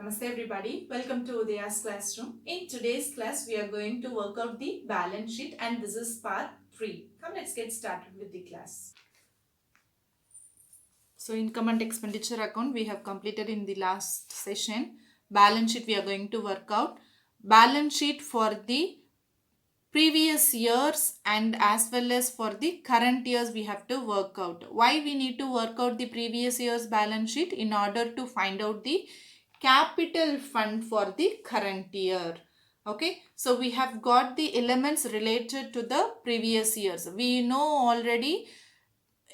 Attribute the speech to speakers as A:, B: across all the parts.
A: Namaste everybody, welcome to Udaya's classroom. In today's class, we are going to work out the balance sheet and this is part 3. Come, let's get started with the class. So income and expenditure account we have completed in the last session. Balance sheet we are going to work out. Balance sheet for the previous years and as well as for the current years we have to work out. Why we need to work out the previous year's balance sheet? In order to find out the capital fund for the current year. Okay, so we have got the elements related to the previous years. We know already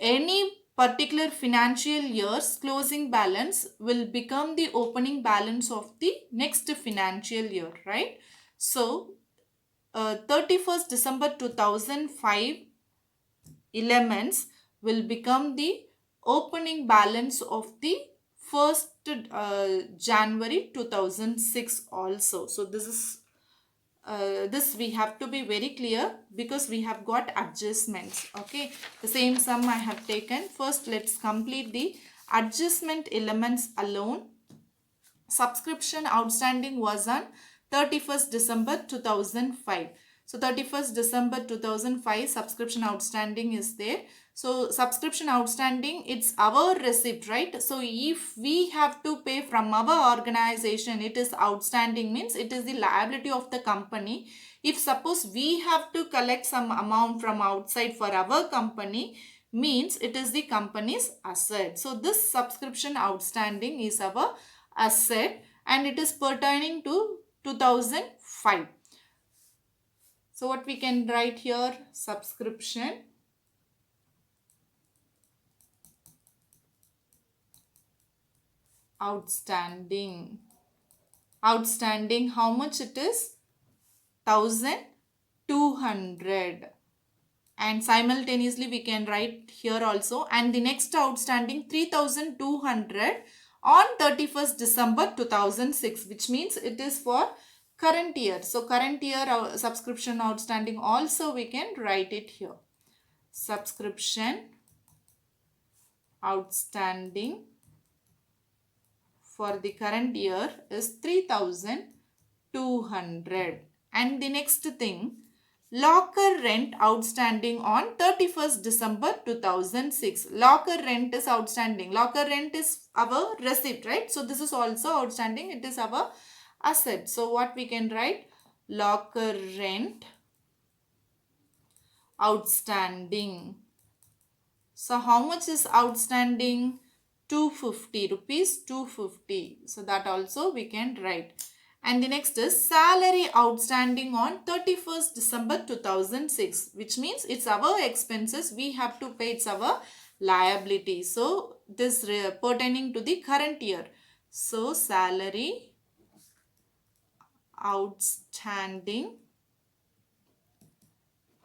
A: any particular financial year's closing balance will become the opening balance of the next financial year, right? So 31st December 2005 elements will become the opening balance of the 1st January 2006 also. So this we have to be very clear because we have got adjustments. Okay, the same sum I have taken. First let's complete the adjustment elements alone. Subscription outstanding was on 31st December 2005. So 31st December 2005 subscription outstanding is there. So subscription outstanding, it's our receipt, right? So if we have to pay from our organization, it is outstanding, means it is the liability of the company. If suppose we have to collect some amount from outside for our company, means it is the company's asset. So this subscription outstanding is our asset and it is pertaining to 2005. So what we can write here, subscription outstanding. Outstanding, how much it is? 1200. And simultaneously we can write here also, and the next outstanding 3200 on 31st December 2006, which means it is for current year. So current year subscription outstanding also we can write it here. Subscription outstanding for the current year is 3200. And the next thing, locker rent outstanding on 31st December 2006. Locker rent is outstanding. Locker rent is our receipt, right? So this is also outstanding. It is our asset. So what we can write? Locker rent outstanding. So how much is outstanding? 250 rupees, 250. So that also we can write. And the next is salary outstanding on 31st December 2006, which means it's our expenses. We have to pay, it's our liability. So this pertaining to the current year. So salary outstanding,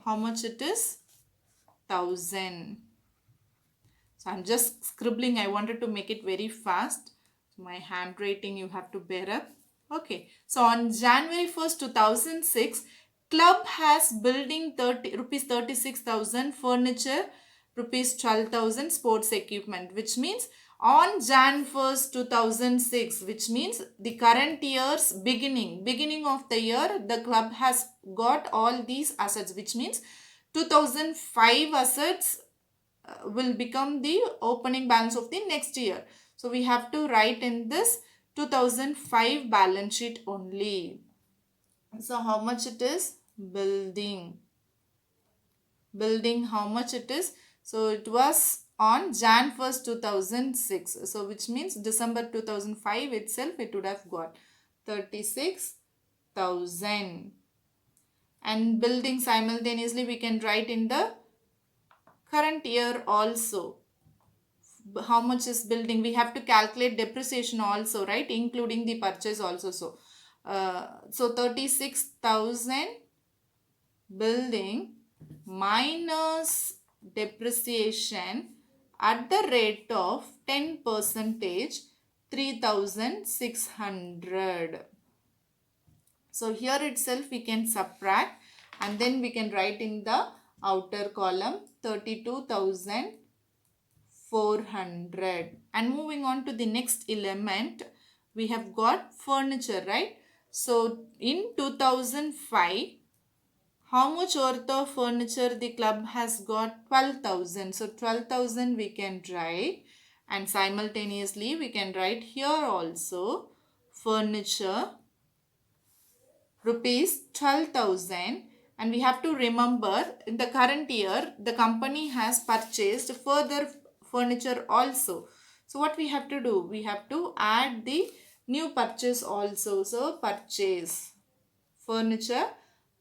A: how much it is? 1000. So I'm just scribbling. I wanted to make it very fast. My handwriting you have to bear up. Okay. So on January 1st, 2006, club has building rupees 36,000, furniture rupees 12,000, sports equipment, which means on Jan 1st, 2006, which means the current year's beginning of the year, the club has got all these assets, which means 2005 assets will become the opening balance of the next year. So we have to write in this 2005 balance sheet only. So how much it is? Building. Building, how much it is? So it was on Jan 1st 2006. So which means December 2005 itself it would have got 36,000. And building simultaneously we can write in the current year also. How much is building? We have to calculate depreciation also, right? Including the purchase also. So 36,000 building minus depreciation at the rate of 10%, 3,600. So here itself we can subtract and then we can write in the outer column 32,400. And moving on to the next element, we have got furniture, right? So in 2005, how much worth of furniture the club has got? 12,000. So 12,000 we can write, and simultaneously we can write here also furniture rupees 12,000. And we have to remember in the current year the company has purchased further furniture also. So what we have to do? We have to add the new purchase also. So purchase furniture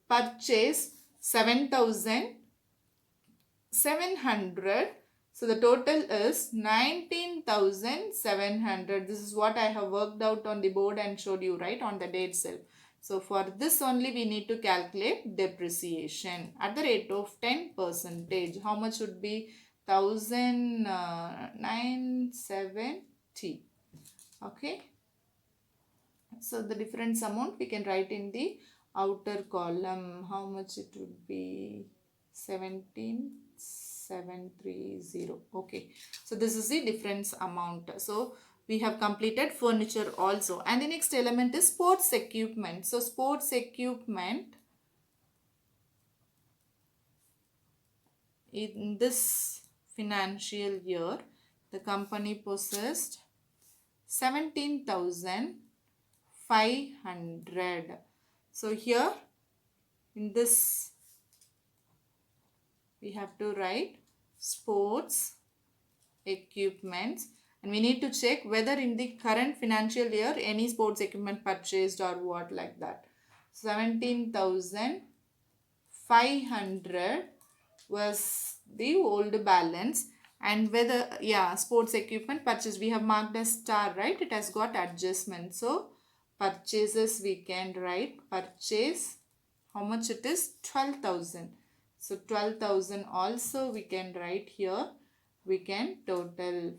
A: purchase 7,700. So the total is 19,700. This is what I have worked out on the board and showed you, right, on the day itself. So for this only we need to calculate depreciation at the rate of 10%. How much would be 1,970? Okay. So the difference amount we can write in the outer column. How much it would be? 17,730. Okay. So this is the difference amount. So we have completed furniture also. And the next element is sports equipment. So sports equipment, in this financial year, the company possessed 17,500. So here in this we have to write sports equipments, and we need to check whether in the current financial year any sports equipment purchased or what, like that. 17,500 was the old balance, and whether, yeah, sports equipment purchase we have marked as star, right? It has got adjustment. So purchases we can write purchase, how much it is? 12,000. So 12,000 also we can write here. We can total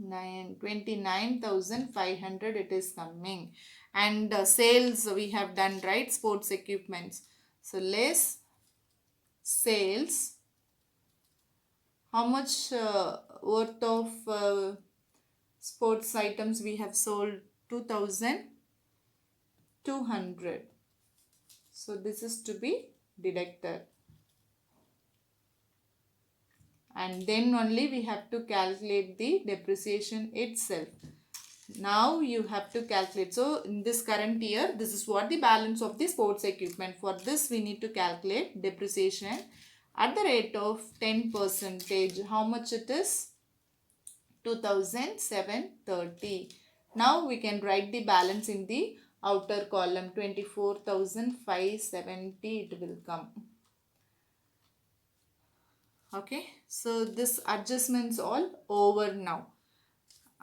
A: 29,500 it is coming. And sales we have done, right? Sports equipments. So less sales. How much worth of sports items we have sold? 2,200. So this is to be deducted. And then only we have to calculate the depreciation itself. Now you have to calculate. So in this current year, this is what the balance of the sports equipment. For this we need to calculate depreciation at the rate of 10%. How much it is? 2,730. Now we can write the balance in the outer column. 24,570 it will come. Okay, so this adjustments all over now.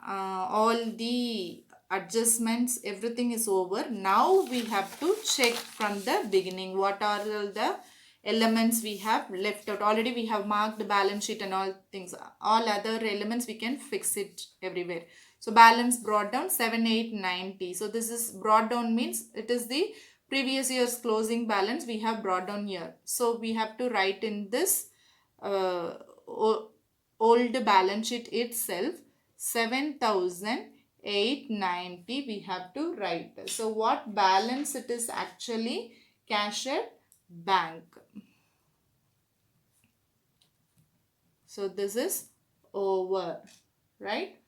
A: All the adjustments, everything is over. Now we have to check from the beginning what are all the elements we have left out. Already we have marked the balance sheet and all things. All other elements we can fix it everywhere. So balance brought down 7,890. So this is brought down means it is the previous year's closing balance we have brought down here. So we have to write in this old balance sheet itself 7,890 we have to write. So what balance it is actually? Cash at bank. So this is over, right?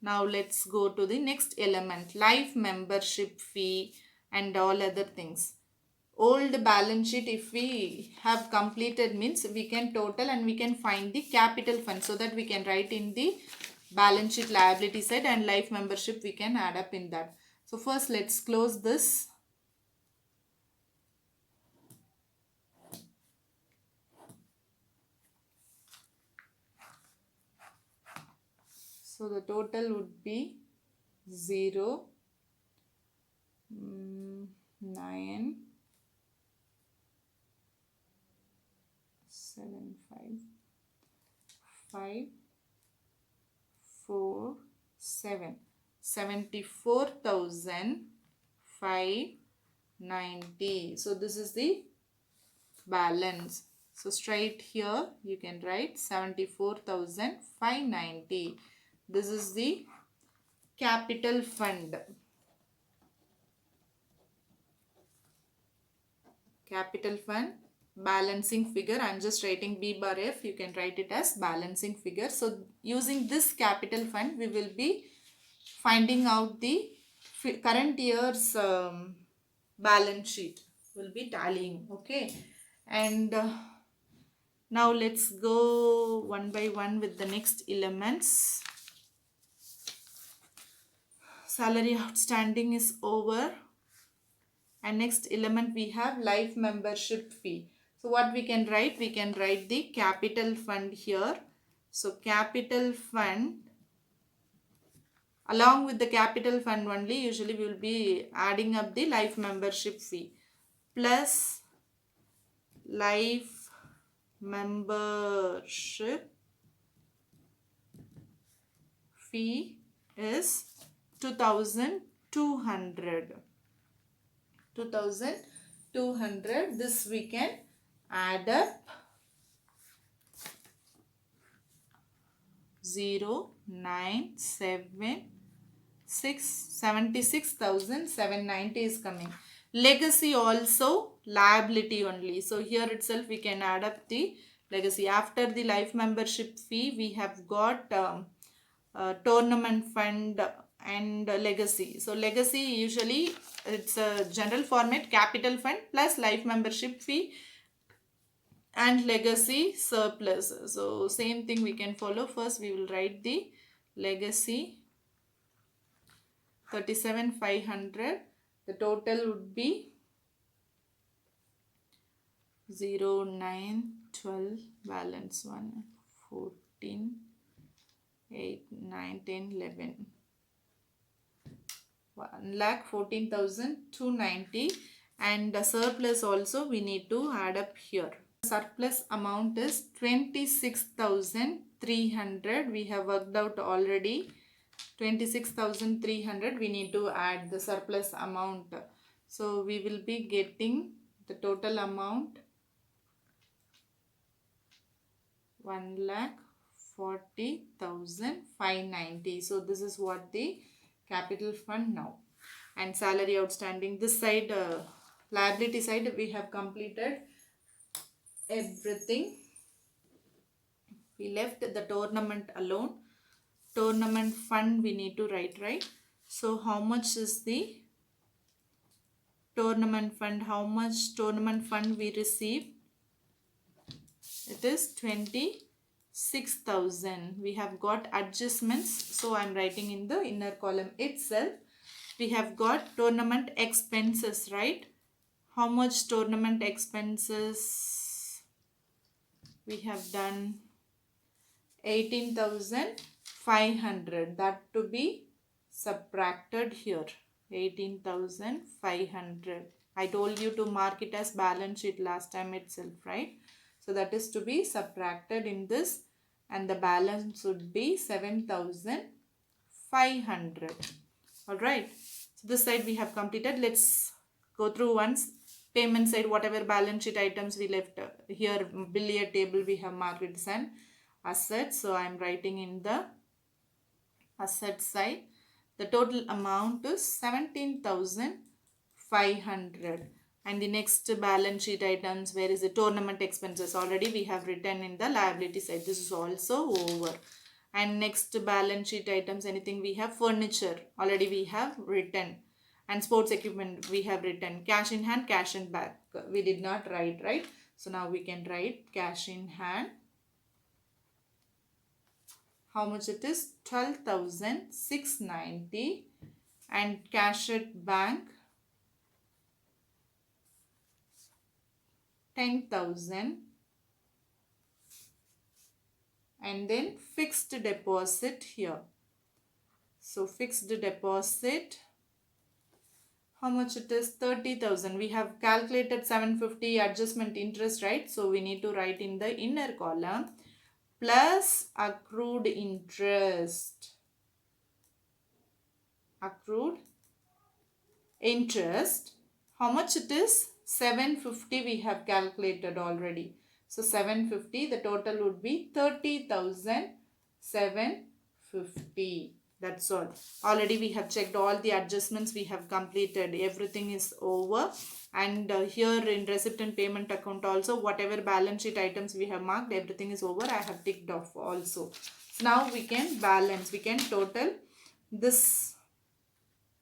A: Now let's go to the next element, life membership fee and all other things. Old balance sheet if we have completed means we can total and we can find the capital fund, so that we can write in the balance sheet liability side, and life membership we can add up in that. So first let's close this. So the total would be 0, 9, 7, 5, 4, 7. 74,590. So this is the balance. So straight here you can write 74,590. This is the capital fund. Capital fund balancing figure. I'm just writing B bar F. You can write it as balancing figure. So using this capital fund, we will be finding out the current year's balance sheet. Will be tallying. Okay. And now let's go one by one with the next elements. Salary outstanding is over. And next element we have life membership fee. So what we can write? We can write the capital fund here. So capital fund, along with the capital fund only, usually we will be adding up the life membership fee. Plus life membership fee is 2200. 2200. This we can add up 76,790 is coming. Legacy also liability only. So here itself we can add up the legacy. After the life membership fee, we have got tournament fund and legacy. So legacy usually it's a general format, capital fund plus life membership fee and legacy surplus. So same thing we can follow. First we will write the legacy 37,500. The total would be 0, 9, 12, balance 1, 14, 8, 9, 10, 11. 1,14,290, and the surplus also we need to add up here. Surplus amount is 26,300. We have worked out already. 26,300 we need to add the surplus amount. So we will be getting the total amount 1,40,590. So this is what the capital fund now. And salary outstanding, this side liability side we have completed everything. We left the tournament alone. Tournament fund we need to write, right? So how much is the tournament fund? How much tournament fund we receive? It is 26,000. We have got adjustments, so I am writing in the inner column itself. We have got tournament expenses, right? How much tournament expenses we have done? 18,500. That to be subtracted here. 18,500. I told you to mark it as balance sheet last time itself, right? So that is to be subtracted in this, and the balance would be 7,500. Alright. So this side we have completed. Let's go through once. Payment side, whatever balance sheet items we left here, billiard table we have marked it as an asset. So I am writing in the asset side. The total amount is 17,500. And the next balance sheet items, where is the tournament expenses? Already we have written in the liability side. This is also over. And next balance sheet items, anything we have, furniture already we have written, and sports equipment we have written. Cash in hand, cash in bank we did not write, right? So now we can write cash in hand. How much it is? 12,690. And cash at bank 10,000. And then fixed deposit here. So fixed deposit, how much it is? 30,000. We have calculated 750 adjustment interest, right? So we need to write in the inner column plus accrued interest. Accrued interest. How much it is? 750 we have calculated already. So 750, the total would be 30,750. That's all. Already we have checked all the adjustments, we have completed. Everything is over. And here in receipt and payment account also, whatever balance sheet items we have marked, everything is over. I have ticked off also. So now we can balance, we can total this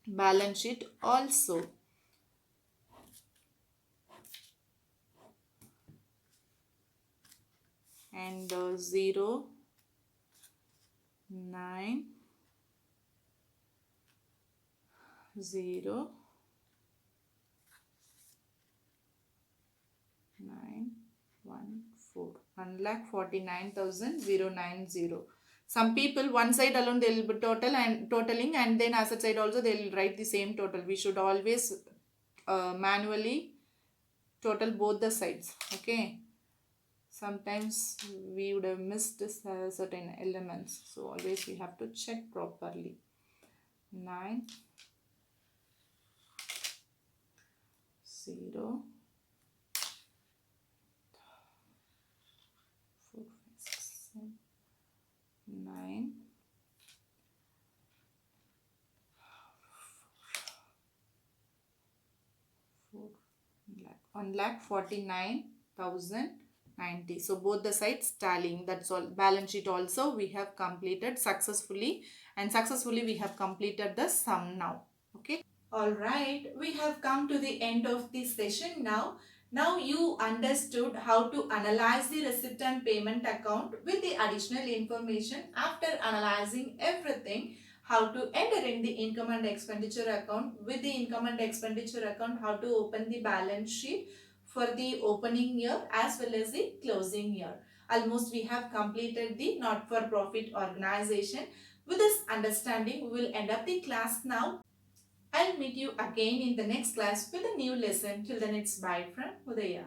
A: balance sheet also. And 0, 9, 0, 9, 1, 4. 1,49,090. Some people one side alone they will be totaling, and then asset side also they will write the same total. We should always manually total both the sides. Okay. Sometimes we would have missed certain elements, so always we have to check properly. 9, 0, 4, 5, 6, 7, 9, 4, 1,49,090. So both the sides tallying. That's all. Balance sheet also we have completed successfully, and successfully we have completed the sum now. Okay. Alright, we have come to the end of this session now. Now you understood how to analyze the receipt and payment account with the additional information. After analyzing everything, how to enter in the income and expenditure account. With the income and expenditure account, how to open the balance sheet for the opening year as well as the closing year. Almost we have completed the not-for-profit organization. With this understanding, we will end up the class now. I'll meet you again in the next class with a new lesson. Till then, it's bye from Udaya.